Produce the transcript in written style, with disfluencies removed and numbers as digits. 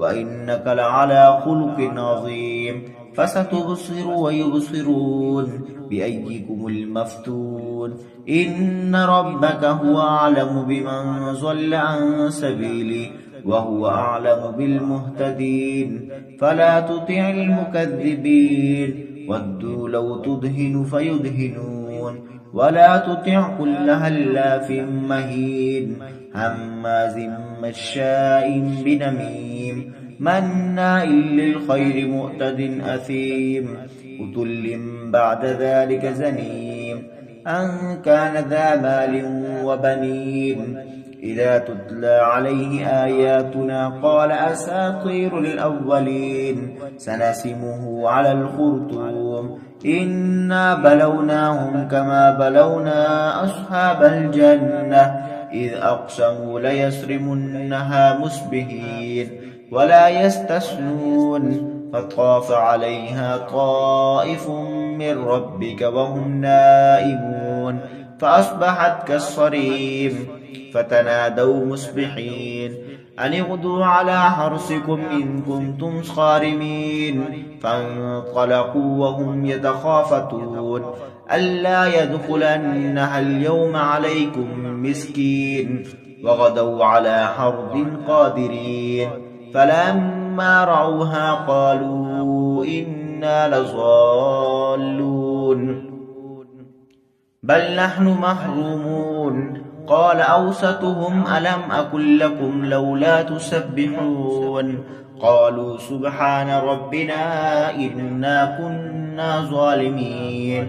وإنك لعلى خلق عظيم فستبصر ويبصرون بأيكم المفتون إن ربك هو أعلم بمن ضل عن سبيله وهو أعلم بالمهتدين فلا تطع المكذبين ودوا لو تدهن فيدهنون ولا تطع كل هلاف مهين هماز مشاء بنميم مناع للخير معتد أثيم عتل بعد ذلك زنيم أن كان ذا مال وبنين إذا تتلى عليه آياتنا قال أساطير الأولين سنسمه على الخرطوم إنا بلوناهم كما بلونا أصحاب الجنة إذ أقسموا ليسرمنها مسبهين ولا يستثنون فطاف عليها طائف من ربك وهم نائمون فأصبحت كالصريم فتنادوا مصبحين أن اغدوا على حرثكم إن كنتم صارمين فانطلقوا وهم يتخافتون ألا يدخلنها اليوم عليكم مسكين وغدوا على حرد قادرين فلما رأوها قالوا إنا لضالون بل نحن محرومون قال أوسطهم ألم أقل لكم لولا تسبحون قالوا سبحان ربنا إنا كنا ظالمين